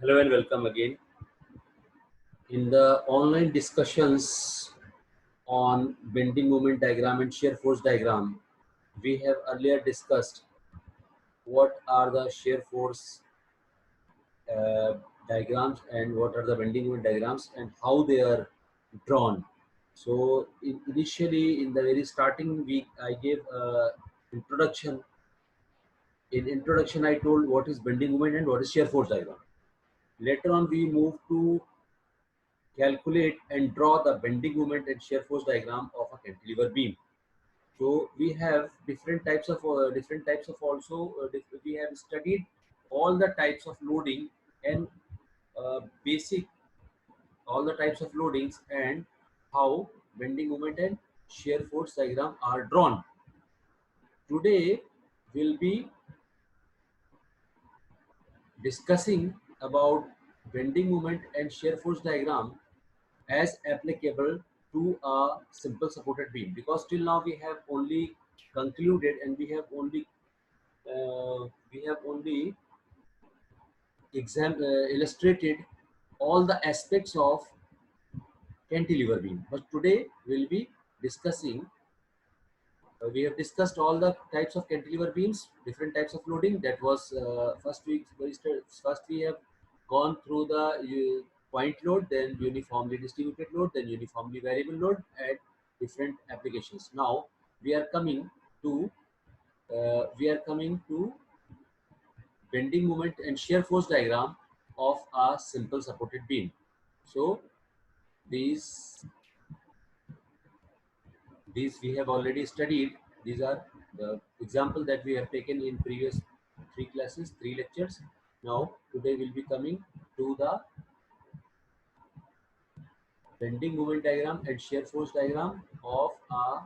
Hello and welcome again. In the online discussions on bending moment diagram and shear force diagram, we have earlier discussed what are the shear force uh, diagrams and what are the bending moment diagrams and how they are drawn. So initially in the very starting week, I gave introduction. In introduction, I told what is bending moment and what is shear force diagram. Later on, we moved to calculate and draw the bending moment and shear force diagram of a cantilever beam. So we have different types of also we have studied all the types of loading and basic all the types of loadings and how bending moment and shear force diagram are drawn. Today we'll be discussing about bending moment and shear force diagram as applicable to a simple supported beam, because till now we have only concluded and we have only illustrated all the aspects of cantilever beam, but today we'll be discussing we have discussed all the types of cantilever beams, different types of loading. That was first week. First we have gone through the point load, then uniformly distributed load, then uniformly variable load at different applications. Now we are coming to bending moment and shear force diagram of a simple supported beam. So these these we have already studied. These are the example that we have taken in previous three classes, three lectures. Now today we'll be coming to the bending moment diagram and shear force diagram of a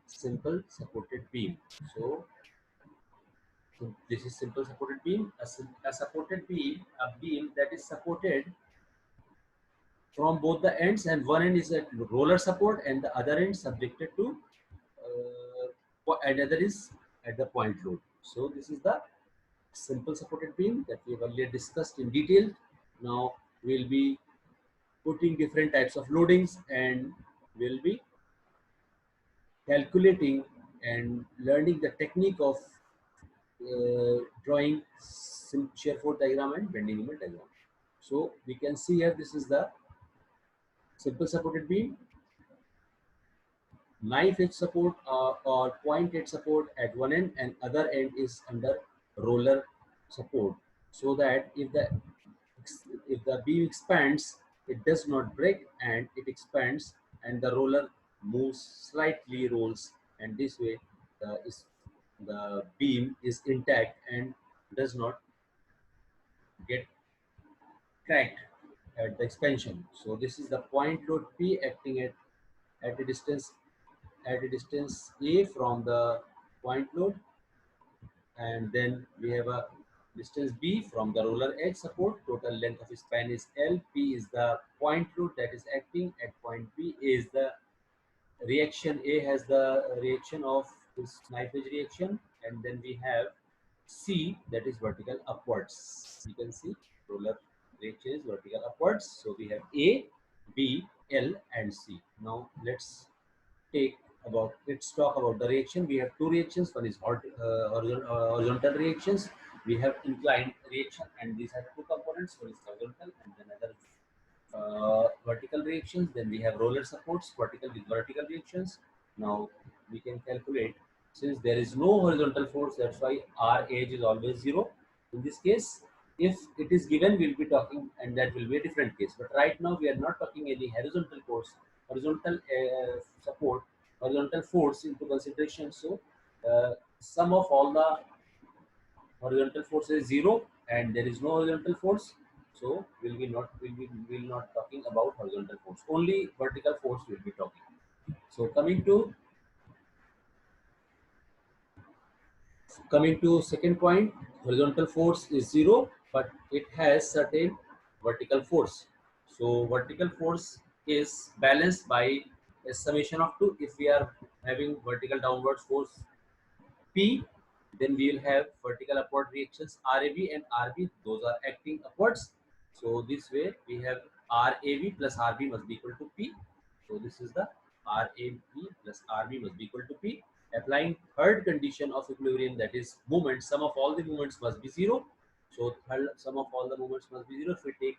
simple supported beam. So this is simple supported beam. A supported beam, a beam that is supported from both the ends, and one end is at roller support and the other end subjected to another is at the point load. So this is the simple supported beam that we have earlier discussed in detail. Now we'll be putting different types of loadings and we'll be calculating and learning the technique of drawing shear force diagram and bending moment diagram. So we can see here this is the simple supported beam, knife edge support or point edge support at one end, and other end is under roller support, so that if the beam expands, it does not break and it expands, and the roller moves slightly, rolls, and this way the beam is intact and does not get cracked at the expansion. So this is the point load P acting at a distance A from the point load, and then we have a distance B from the roller edge support. Total length of span is L. P is the point load that is acting at point B. A is the reaction. A has the reaction of this knife edge reaction, and then we have C, that is vertical upwards. You can see roller reaction is vertical upwards. So we have A, B, L, and C. Now let's talk about the reaction. We have two reactions. One is horizontal reactions. We have inclined reaction, and these have two components. One is horizontal and then other vertical reactions. Then we have roller supports, vertical with vertical reactions. Now we can calculate, since there is no horizontal force, that's why R edge is always 0. In this case, if it is given, we'll be talking, and that will be a different case. But right now we are not talking any horizontal force, horizontal support, horizontal force into consideration. So sum of all the horizontal force is 0 and there is no horizontal force, so will not talking about horizontal force, only vertical force will be talking. So coming to second point, horizontal force is 0 but it has certain vertical force. So vertical force is balanced by a summation of 2. If we are having vertical downwards force P, then we will have vertical upward reactions RAB and RB. Those are acting upwards. So this way we have RAV plus RB must be equal to P. So this is the RAV plus RB must be equal to P. Applying third condition of equilibrium, that is moment, sum of all the moments must be zero. So third sum of all the moments must be zero. If we take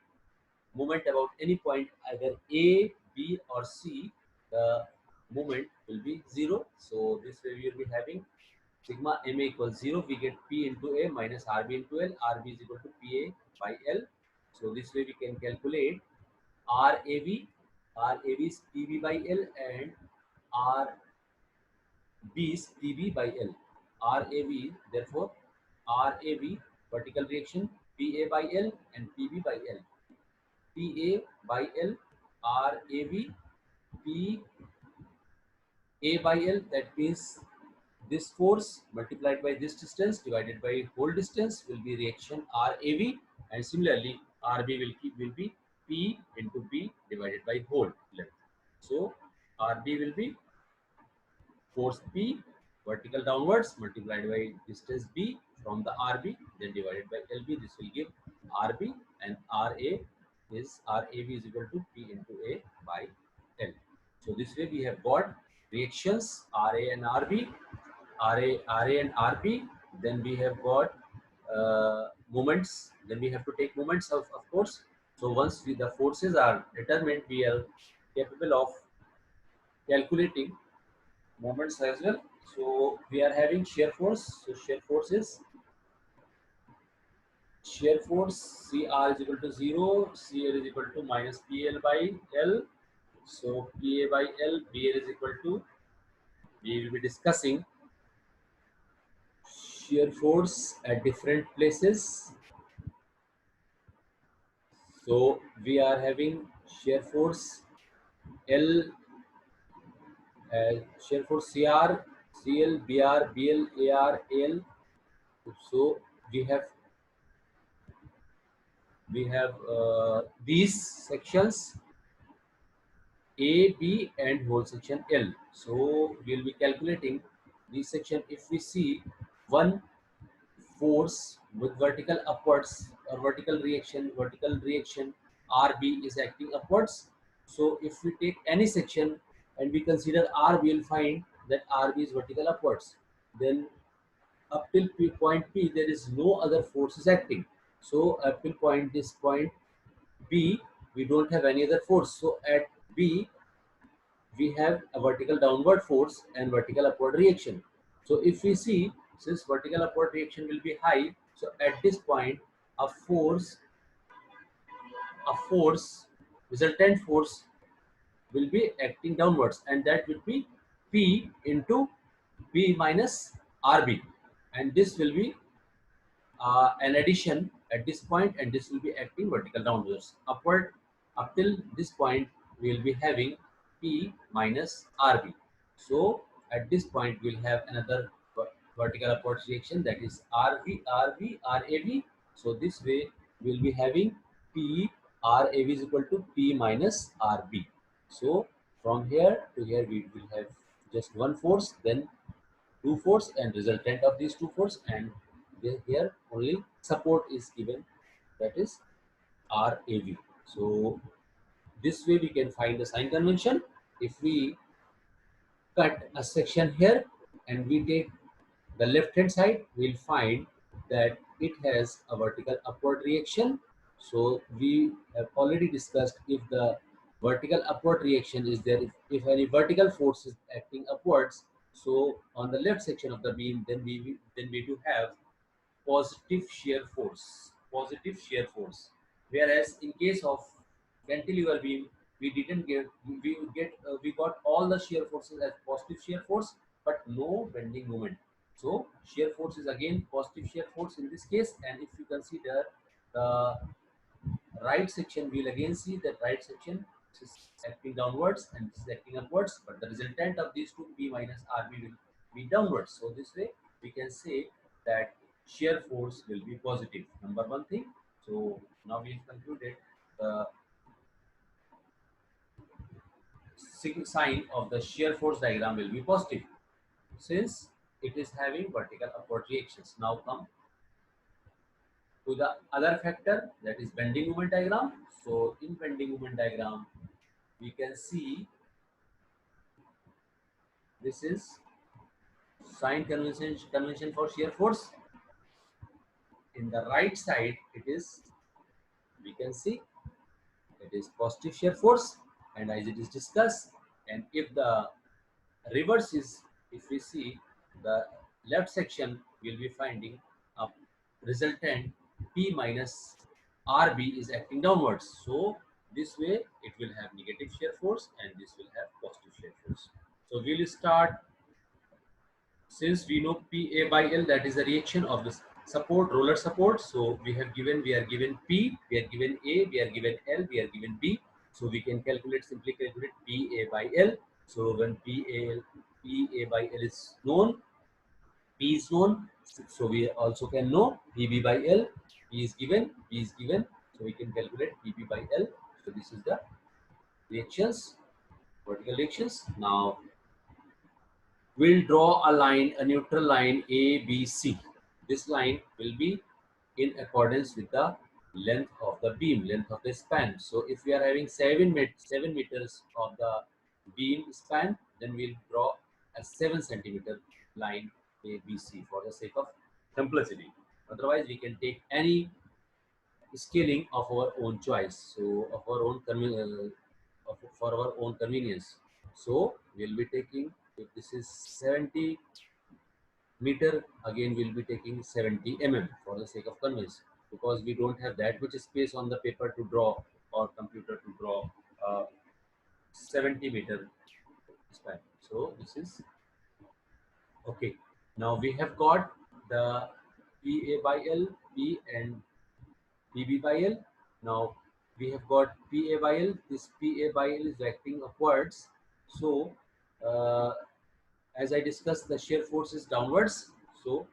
moment about any point either A, B or C, the moment will be zero. So this way we will be having sigma MA equals 0, we get P into A minus RB into L. RB is equal to PA by L. So this way we can calculate RAV. RAV is PB by L and RB is PB by L. RAV, therefore RAV vertical reaction PA by L and PB by L. PA by L, RAV, P A by L, that means this force multiplied by this distance divided by whole distance will be reaction RAV, and similarly RB will be P into P divided by whole length. So RB will be force P vertical downwards multiplied by distance B from the RB, then divided by LB. This will give RB, and RAV is equal to P into A by L. So this way we have got reactions RA and RB, RA and RB. Then we have got moments. Then we have to take moments of course. So once the forces are determined, we are capable of calculating moments as well. So we are having shear force. So shear force CR is equal to 0, CL is equal to minus PL by L. So PA by L, BL is equal to, we will be discussing shear force at different places. So we are having shear force L, shear force CR, CL, BR, BL, AR, AL. So we have these sections A, B and whole section L. So we will be calculating this section. If we see one force with vertical upwards or vertical reaction RB is acting upwards. So if we take any section and we consider R, we will find that RB is vertical upwards. Then up till point P there is no other forces acting. So up till this point B we don't have any other force. So at B we have a vertical downward force and vertical upward reaction. So if we see, since vertical upward reaction will be high, so at this point a force, resultant force will be acting downwards, and that will be P into B minus RB, and this will be an addition at this point, and this will be acting vertical downwards. Upward, up till this point we will be having P minus RB. So at this point we'll have another vertical upward reaction, that is RB, RAV. So this way we'll be having P RAV is equal to P minus RB. So from here to here we will have just one force, then two force, and resultant of these two force, and here only support is given, that is RAV. So this way we can find the sign convention. If we cut a section here and we take the left hand side, we'll find that it has a vertical upward reaction. So we have already discussed, if the vertical upward reaction is there, if any vertical force is acting upwards, so on the left section of the beam, then we do have positive shear force. Whereas in case of cantilever beam, we didn't get we got all the shear forces as positive shear force, but no bending moment. So shear force is again positive shear force in this case, and if you consider the right section, we'll again see that right section is acting downwards and this is acting upwards, but the resultant of these two, P minus RB, will be downwards. So this way we can say that shear force will be positive. Number one thing. So now we've concluded the sign of the shear force diagram will be positive, since it is having vertical upward reactions. Now come to the other factor, that is bending moment diagram. So in bending moment diagram, we can see this is sign convention for shear force. In the right side, it is, we can see it is positive shear force, and as it is discussed, and if the reverse is, if we see the left section, we'll be finding a resultant P minus RB is acting downwards. So this way it will have negative shear force and this will have positive shear force. So we'll start, since we know PA by L, that is the reaction of the support, roller support. So we are given P, we are given A, we are given L, we are given B. So we can simply calculate PA by L. So when PA by L is known, P is known, so we also can know PB by L. P is given, P is given, so we can calculate PB by L. So this is the reactions, vertical reactions. Now we'll draw a line, a neutral line ABC. This line will be in accordance with the length of the beam, length of the span. So if we are having 7 meters of the beam span, then we'll draw a 7 centimeter line ABC for the sake of simplicity. Otherwise, we can take any scaling of our own choice, so of our own for our own convenience. So we'll be taking, if this is 70 meter, again we'll be taking 70 for the sake of convenience, because we don't have that much space on the paper to draw or computer to draw 70 meter span. So this is okay. Now we have got the PA by L, P and PB by L. Now we have got PA by L. This PA by L is acting upwards. So uh, as I discussed, the shear force is downwards. So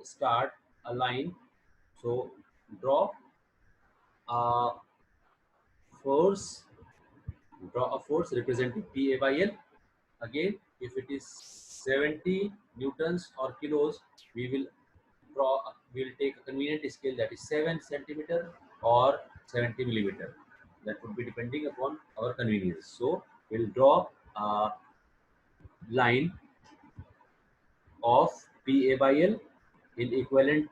start a line. So draw a force, draw a force representing PA by L. Again, if it is 70 newtons or kilos, we will we'll take a convenient scale, that is 7 centimeter or 70 millimeter. That would be depending upon our convenience. So we'll draw a line of PA by L in equivalent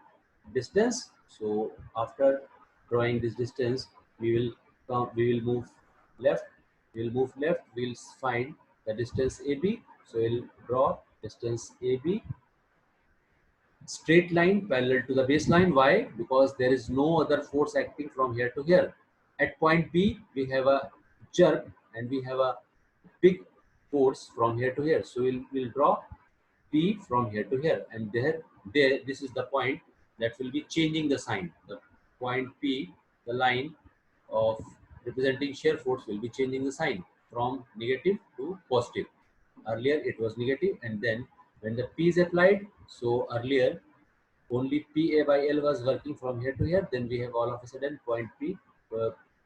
distance. So after drawing this distance, we will move left. We'll move left. We'll find the distance AB. So we'll draw distance AB, straight line parallel to the baseline. Why? Because there is no other force acting from here to here. At point B, we have a jerk and we have a big force from here to here. So we'll draw P from here to here, and there this is the point that will be changing the sign. The point P, the line of representing shear force, will be changing the sign from negative to positive. Earlier it was negative, and then when the P is applied, so earlier only PA by L was working from here to here. Then we have all of a sudden point P.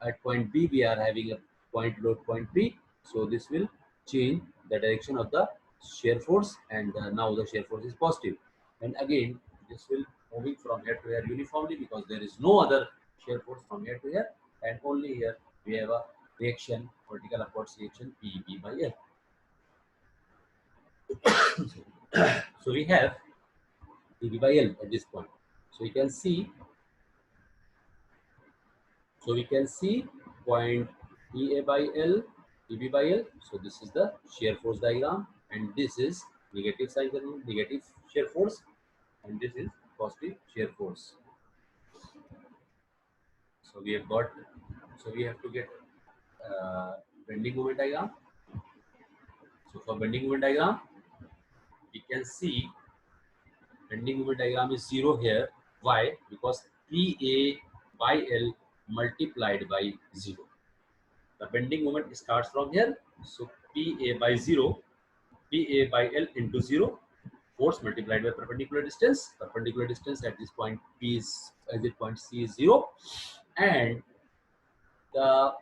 At point B, we are having a point below point P. So this will change the direction of the shear force, and now the shear force is positive. And again, this will moving from here to here uniformly, because there is no other shear force from here to here, and only here we have a reaction, vertical upwards reaction PB by L. So we have PB by L at this point. So you can see, point EA by L, PB by L. So this is the shear force diagram, and this is negative sign, negative shear force, and this is positive shear force. So we have got, so we have to get bending moment diagram. So for bending moment diagram, we can see bending moment diagram is 0 here. Why? Because PA by L multiplied by 0. The bending moment starts from here. So PA by 0, PA by L into 0, force multiplied by perpendicular distance. Perpendicular distance at this point P is, at this point C is 0, and the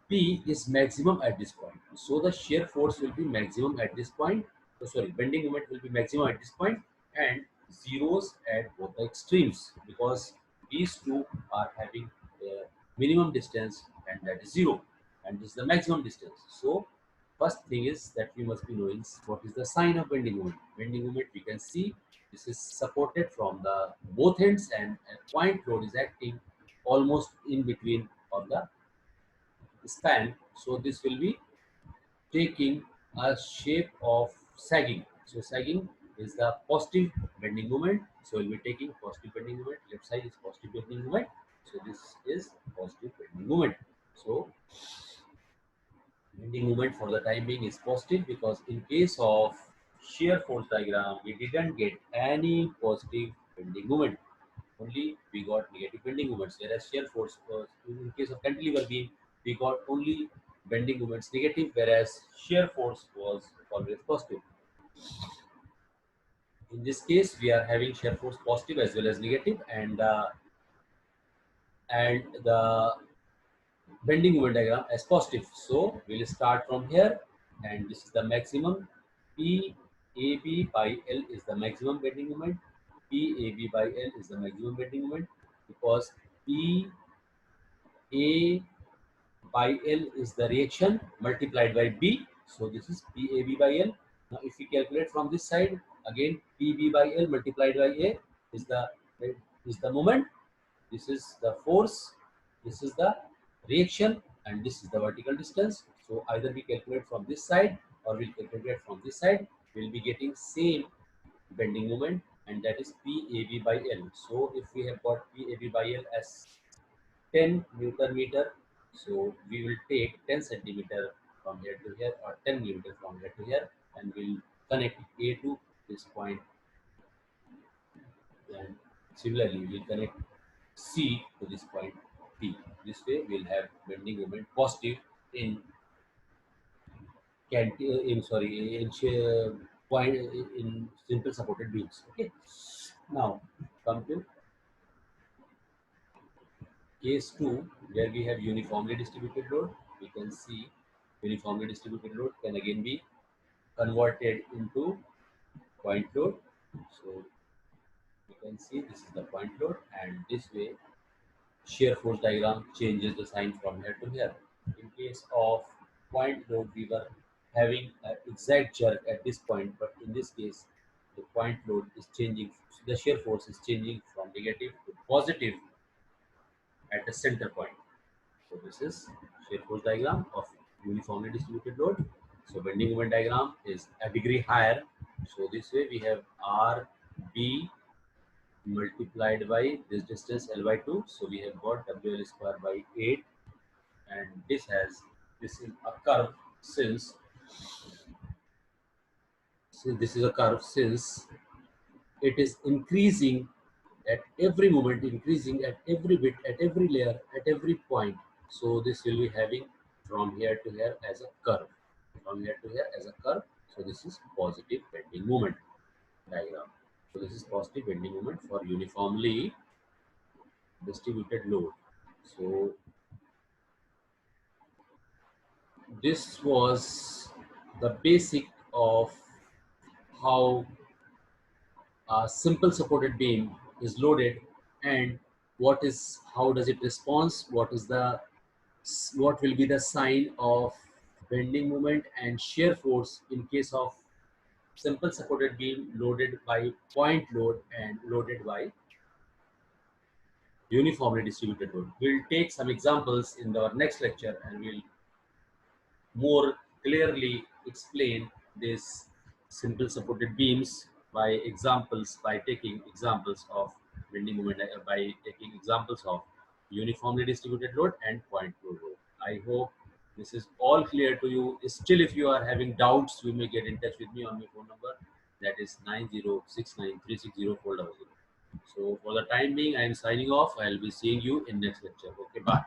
P is maximum at this point. So the shear force will be maximum at this point. So sorry, bending moment will be maximum at this point, and zeros at both the extremes, because these two are having a minimum distance, and that is 0, and this is the maximum distance. So first thing is that we must be knowing what is the sign of bending moment. Bending moment, we can see this is supported from the both ends, and a point load is acting almost in between of the span. So this will be taking a shape of sagging. So sagging is the positive bending moment. So we'll be taking positive bending moment. Left side is positive bending moment. So this is positive bending moment. So bending moment for the time being is positive, because in case of shear force diagram, we didn't get any positive bending moment. Only we got negative bending moments. Whereas shear force was, in case of cantilever beam, we got only bending moments negative, whereas shear force was always positive. In this case, we are having shear force positive as well as negative, and the bending moment diagram as positive. So we'll start from here, and this is the maximum. P AB by L is the maximum bending moment. P AB by L is the maximum bending moment, because P A by L is the reaction multiplied by B. So this is PAB by L. Now if we calculate from this side, again PB by L multiplied by A is the moment. This is the force. This is the reaction, and this is the vertical distance. So either we calculate from this side or we'll calculate from this side. We'll be getting same bending moment, and that is PAB by L. So if we have got PAB by L as 10 Newton meter. So we will take 10 centimeter from here to here, or 10 millimeter from here to here, and we'll connect A to this point, and similarly we'll connect C to this point P. This way we'll have bending moment positive in point in simple supported beams. Okay. Now come to case 2, where we have uniformly distributed load. We can see uniformly distributed load can again be converted into point load. So you can see this is the point load, and this way shear force diagram changes the sign from here to here. In case of point load, we were having an exact jerk at this point, but in this case the point load is changing. The shear force is changing from negative to positive at the center point. So this is shear force diagram of uniformly distributed load. So bending moment diagram is a degree higher. So this way we have RB multiplied by this distance L by 2. So we have got WL square by 8, and this is a curve since this is a curve, since it is increasing at every moment, increasing at every bit, at every layer, at every point. So this will be having from here to here as a curve, from here to here as a curve. So this is positive bending moment diagram. So this is positive bending moment for uniformly distributed load. So this was the basic of how a simple supported beam is loaded, and how does it respond, what will be the sign of bending moment and shear force in case of simple supported beam loaded by point load and loaded by uniformly distributed load. We'll take some examples in our next lecture, and we'll more clearly explain this simple supported beams by examples, by taking examples of bending moment, by taking examples of uniformly distributed load and point load. I hope this is all clear to you. Still, if you are having doubts, you may get in touch with me on my phone number, that is 9069360400. So for the time being, I am signing off. I'll be seeing you in next lecture. Okay, bye.